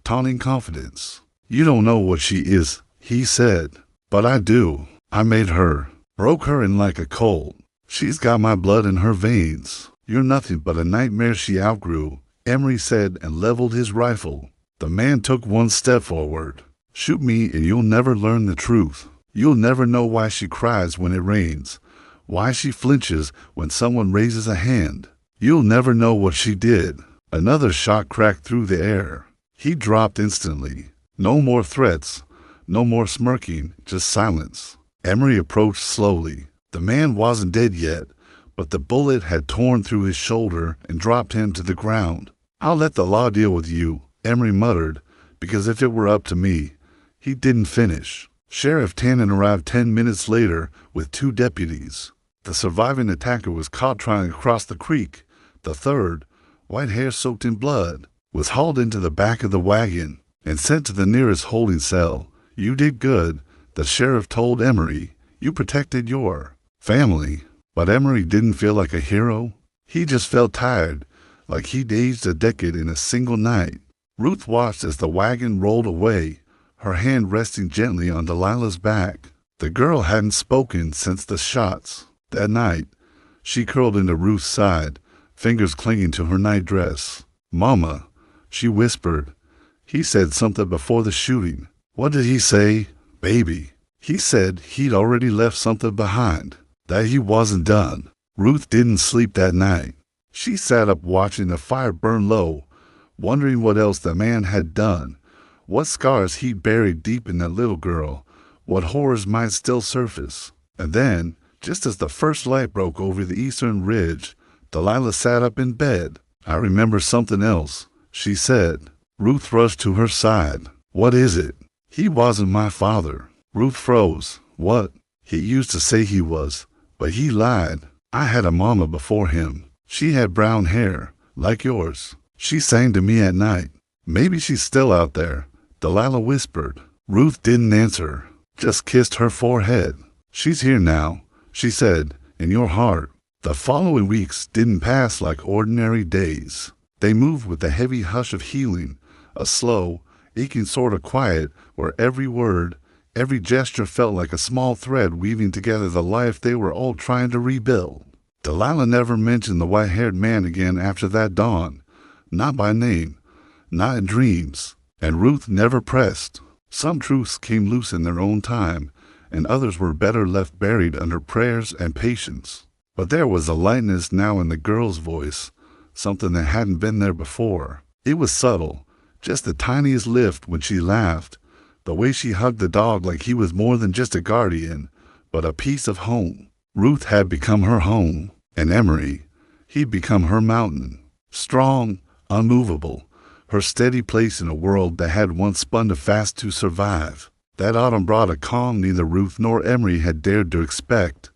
taunting confidence. You don't know what she is, he said. But I do. I made her. Broke her in like a colt. She's got my blood in her veins. You're nothing but a nightmare she outgrew, Emery said and leveled his rifle. The man took one step forward. Shoot me and you'll never learn the truth. You'll never know why she cries when it rains, why she flinches when someone raises a hand. You'll never know what she did. Another shot cracked through the air. He dropped instantly. No more threats, no more smirking, just silence. Emery approached slowly. The man wasn't dead yet, but the bullet had torn through his shoulder and dropped him to the ground. I'll let the law deal with you, Emery muttered, because if it were up to me. He didn't finish. Sheriff Tannen arrived 10 minutes later with 2 deputies. The surviving attacker was caught trying to cross the creek. The third, white hair soaked in blood, was hauled into the back of the wagon and sent to the nearest holding cell. You did good, the sheriff told Emery. You protected your family. But Emery didn't feel like a hero. He just felt tired, like he'd aged a decade in a single night. Ruth watched as the wagon rolled away, her hand resting gently on Delilah's back. The girl hadn't spoken since the shots. That night, she curled into Ruth's side, fingers clinging to her nightdress. Mama, she whispered. He said something before the shooting. What did he say? Baby. He said he'd already left something behind, that he wasn't done. Ruth didn't sleep that night. She sat up watching the fire burn low, wondering what else the man had done, what scars he'd buried deep in that little girl, what horrors might still surface. And then, just as the first light broke over the eastern ridge, Delilah sat up in bed. I remember something else, she said. Ruth rushed to her side. What is it? He wasn't my father. Ruth froze. What? He used to say he was, but he lied. I had a mama before him. She had brown hair, like yours. She sang to me at night. Maybe she's still out there, Delilah whispered. Ruth didn't answer, just kissed her forehead. She's here now, she said, in your heart. The following weeks didn't pass like ordinary days. They moved with a heavy hush of healing, a slow, aching sort of quiet where every word, every gesture felt like a small thread weaving together the life they were all trying to rebuild. Delilah never mentioned the white-haired man again after that dawn, not by name, not in dreams, and Ruth never pressed. Some truths came loose in their own time, and others were better left buried under prayers and patience. But there was a lightness now in the girl's voice, something that hadn't been there before. It was subtle, just the tiniest lift when she laughed, the way she hugged the dog like he was more than just a guardian, but a piece of home. Ruth had become her home, and Emery, he'd become her mountain. Strong, unmovable, her steady place in a world that had once spun too fast to survive. That autumn brought a calm neither Ruth nor Emery had dared to expect.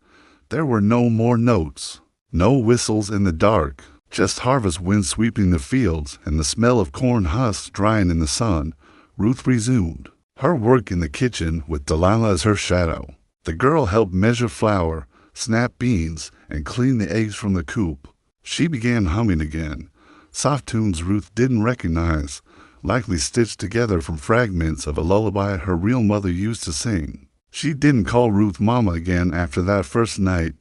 There were no more notes, no whistles in the dark, just harvest wind sweeping the fields and the smell of corn husks drying in the sun. Ruth resumed her work in the kitchen with Delilah as her shadow. The girl helped measure flour, snap beans, and clean the eggs from the coop. She began humming again, soft tunes Ruth didn't recognize, likely stitched together from fragments of a lullaby her real mother used to sing. She didn't call Ruth Mama again after that first night,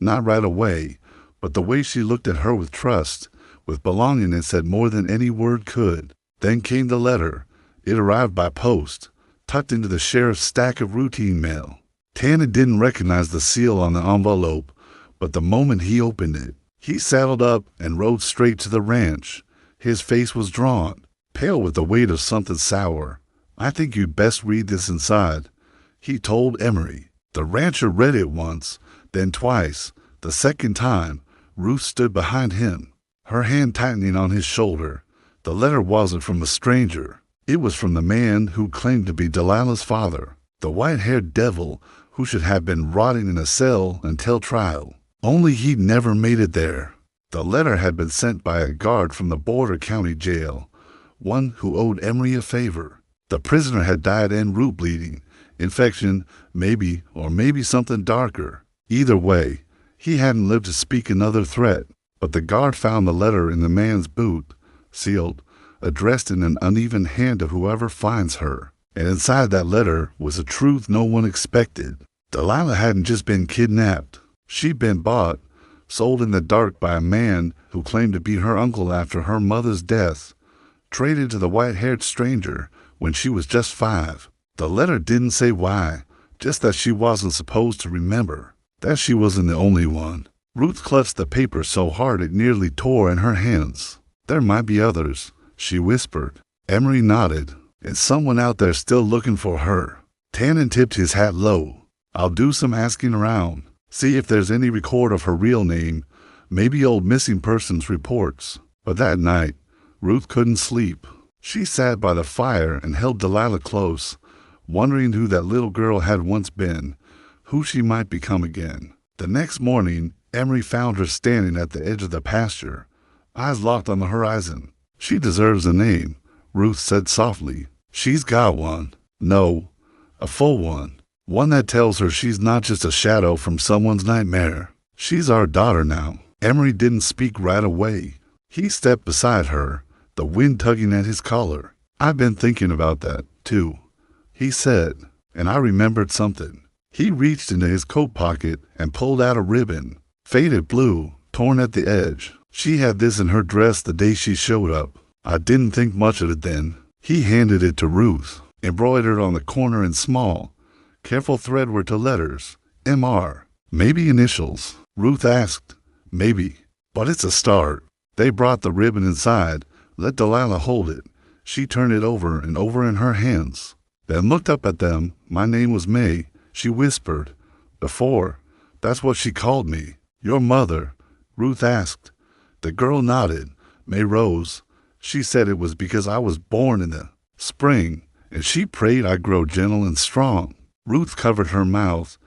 not right away, but the way she looked at her with trust, with belonging, it said more than any word could. Then came the letter. It arrived by post, tucked into the sheriff's stack of routine mail. Tannen didn't recognize the seal on the envelope, but the moment he opened it, he saddled up and rode straight to the ranch. His face was drawn. pale with the weight of something sour. "I think you'd best read this inside," he told Emery. The rancher read it once, then twice. The second time, Ruth stood behind him, her hand tightening on his shoulder. The letter wasn't from a stranger. It was from the man who claimed to be Delilah's father, the white-haired devil who should have been rotting in a cell until trial. Only he'd never made it there. The letter had been sent by a guard from the border county jail, one who owed Emery a favor. The prisoner had died en route bleeding, infection, maybe, or maybe something darker. Either way, he hadn't lived to speak another threat. But the guard found the letter in the man's boot, sealed, addressed in an uneven hand of whoever finds her. And inside that letter was a truth no one expected. Delilah hadn't just been kidnapped. She'd been bought, sold in the dark by a man who claimed to be her uncle after her mother's death, traded to the white-haired stranger when she was just 5. The letter didn't say why, just that she wasn't supposed to remember, that she wasn't the only one. Ruth clutched the paper so hard it nearly tore in her hands. "There might be others," she whispered. Emery nodded. "It's someone out there still looking for her." Tannen tipped his hat low. "I'll do some asking around, see if there's any record of her real name, maybe old missing persons reports." But that night, Ruth couldn't sleep. She sat by the fire and held Delilah close, wondering who that little girl had once been, who she might become again. The next morning, Emery found her standing at the edge of the pasture, eyes locked on the horizon. "She deserves a name," Ruth said softly. "She's got one. No, a full one. One that tells her she's not just a shadow from someone's nightmare. She's our daughter now." Emery didn't speak right away. He stepped beside her, the wind tugging at his collar. "I've been thinking about that, too," he said, "and I remembered something." He reached into his coat pocket and pulled out a ribbon, faded blue, torn at the edge. "She had this in her dress the day she showed up. I didn't think much of it then." He handed it to Ruth, embroidered on the corner in small, careful threadwork to letters, M.R. "Maybe initials?" Ruth asked. "Maybe, but it's a start." They brought the ribbon inside, let Delilah hold it. She turned it over and over in her hands, then looked up at them. "My name was May," she whispered. "Before, that's what she called me." "Your mother?" Ruth asked. The girl nodded. May rose. "She said it was because I was born in the spring, and she prayed I'd grow gentle and strong." Ruth covered her mouth,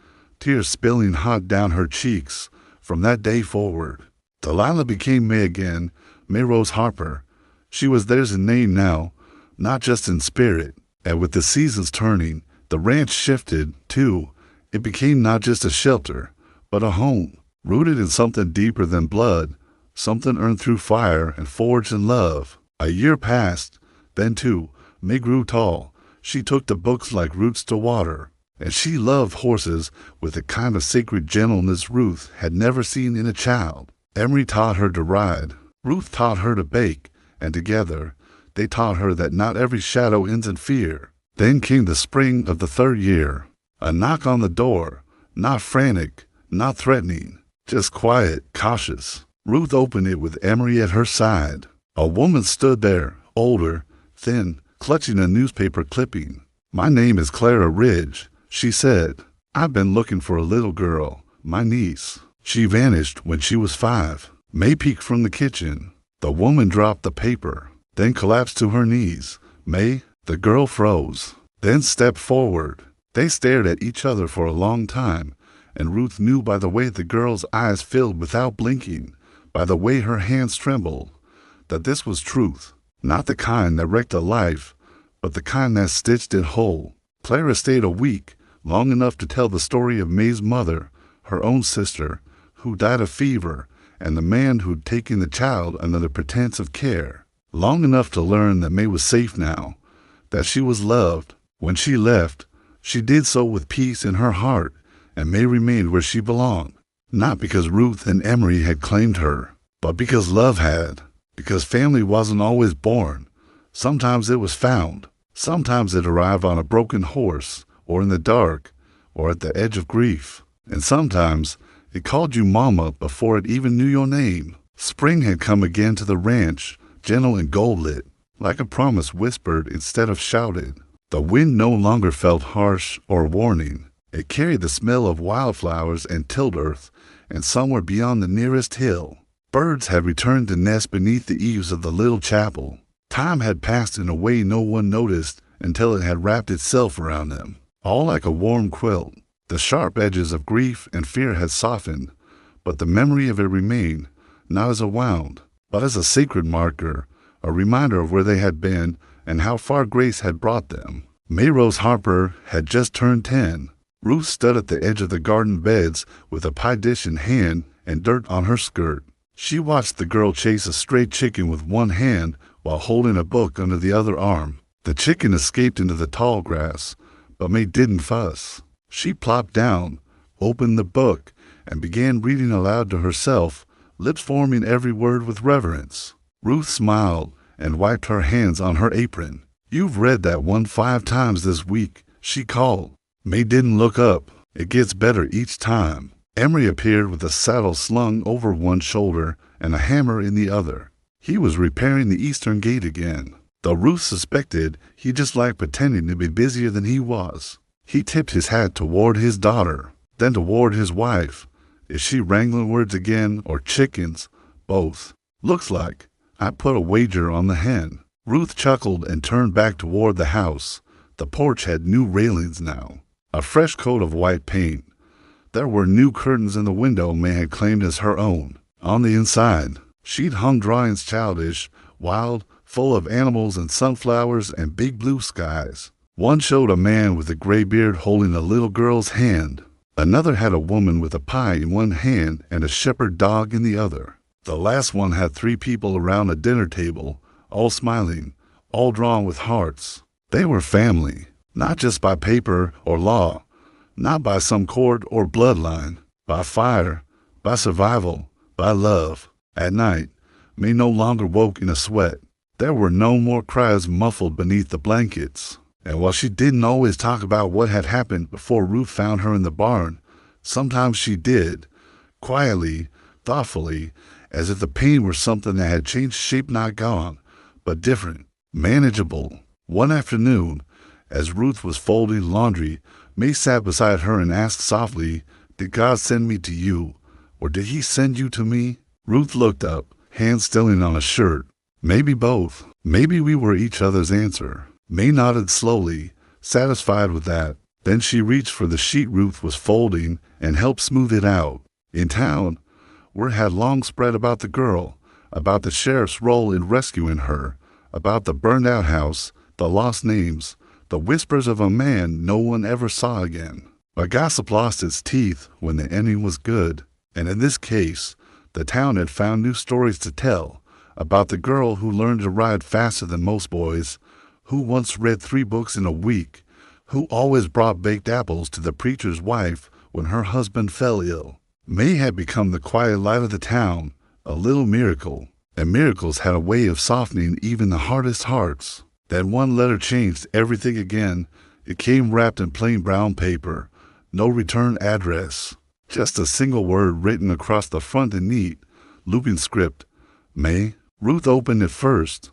tears spilling hot down her cheeks. From that day forward, Delilah became May again, May Rose Harper. She was theirs in name now, not just in spirit. And with the seasons turning, the ranch shifted, too. It became not just a shelter, but a home, rooted in something deeper than blood, something earned through fire and forged in love. A year passed. Then, too, May grew tall. She took to books like roots to water, and she loved horses with a kind of sacred gentleness Ruth had never seen in a child. Emery taught her to ride. Ruth taught her to bake, and together they taught her that not every shadow ends in fear. Then came the spring of the 3rd year. A knock on the door, not frantic, not threatening, just quiet, cautious. Ruth opened it with Emery at her side. A woman stood there, older, thin, clutching a newspaper clipping. "My name is Clara Ridge," she said. "I've been looking for a little girl, my niece. She vanished when she was 5. May peeked from the kitchen. The woman dropped the paper, then collapsed to her knees. "May?" The girl froze, then stepped forward. They stared at each other for a long time, and Ruth knew by the way the girl's eyes filled without blinking, by the way her hands trembled, that this was truth, not the kind that wrecked a life, but the kind that stitched it whole. Clara stayed a week, long enough to tell the story of May's mother, her own sister, who died of fever, and the man who'd taken the child under the pretense of care. Long enough to learn that May was safe now, that she was loved. When she left, she did so with peace in her heart, and May remained where she belonged. Not because Ruth and Emery had claimed her, but because love had. Because family wasn't always born. Sometimes it was found. Sometimes it arrived on a broken horse, or in the dark, or at the edge of grief. And sometimes it called you Mama before it even knew your name. Spring had come again to the ranch, gentle and gold-lit. like a promise whispered instead of shouted. The wind no longer felt harsh or warning. It carried the smell of wildflowers and tilled earth, and somewhere beyond the nearest hill, birds had returned to nest beneath the eaves of the little chapel. Time had passed in a way no one noticed until it had wrapped itself around them, all like a warm quilt. The sharp edges of grief and fear had softened, but the memory of it remained, not as a wound, but as a sacred marker, a reminder of where they had been and how far grace had brought them. Mayrose Harper had just turned 10. Ruth stood at the edge of the garden beds with a pie dish in hand and dirt on her skirt. She watched the girl chase a stray chicken with one hand while holding a book under the other arm. The chicken escaped into the tall grass, but May didn't fuss. She plopped down, opened the book, and began reading aloud to herself, lips forming every word with reverence. Ruth smiled and wiped her hands on her apron. "You've read that one 5 times this week," she called. May didn't look up. "It gets better each time." Emery appeared with a saddle slung over one shoulder and a hammer in the other. He was repairing the eastern gate again, though Ruth suspected he just liked pretending to be busier than he was. He tipped his hat toward his daughter, then toward his wife. Is she wrangling words again, or chickens? Both. "Looks like. I put a wager on the hen." Ruth chuckled and turned back toward the house. The porch had new railings now, a fresh coat of white paint. There were new curtains in the window May had claimed as her own. On the inside, she'd hung drawings childish, wild, full of animals and sunflowers and big blue skies. One showed a man with a gray beard holding a little girl's hand. Another had a woman with a pie in one hand and a shepherd dog in the other. The last one had 3 people around a dinner table, all smiling, all drawn with hearts. They were family, not just by paper or law, not by some court or bloodline, by fire, by survival, by love. At night, May no longer woke in a sweat. There were no more cries muffled beneath the blankets. And while she didn't always talk about what had happened before Ruth found her in the barn, sometimes she did, quietly, thoughtfully, as if the pain were something that had changed shape, not gone, but different, manageable. One afternoon, as Ruth was folding laundry, May sat beside her and asked softly, "Did God send me to you, or did he send you to me?" Ruth looked up, hands stilling on a shirt. "Maybe both. Maybe we were each other's answer." May nodded slowly, satisfied with that. Then she reached for the sheet Ruth was folding and helped smooth it out. In town, word had long spread about the girl, about the sheriff's role in rescuing her, about the burned-out house, the lost names, the whispers of a man no one ever saw again. But gossip lost its teeth when the ending was good, and in this case, the town had found new stories to tell about the girl who learned to ride faster than most boys, who once read 3 books in a week, who always brought baked apples to the preacher's wife when her husband fell ill. May had become the quiet light of the town, a little miracle, and miracles had a way of softening even the hardest hearts. That one letter changed everything again. It came wrapped in plain brown paper, no return address, just a single word written across the front in neat, looping script. May. Ruth opened it first,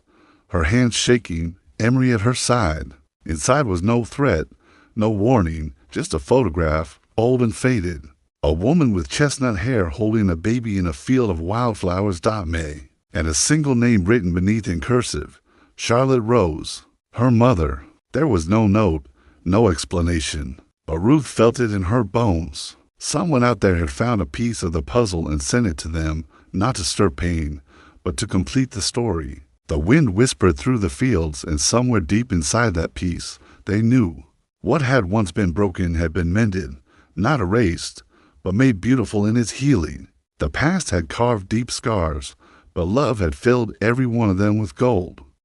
her hands shaking, Emery at her side. Inside was no threat, no warning, just a photograph, old and faded. A woman with chestnut hair holding a baby in a field of wildflowers. May. And a single name written beneath in cursive, Charlotte Rose. Her mother. There was no note, no explanation, but Ruth felt it in her bones. Someone out there had found a piece of the puzzle and sent it to them, not to stir pain, but to complete the story. The wind whispered through the fields, and somewhere deep inside that piece, they knew. What had once been broken had been mended, not erased, but made beautiful in its healing. The past had carved deep scars, but love had filled every one of them with gold.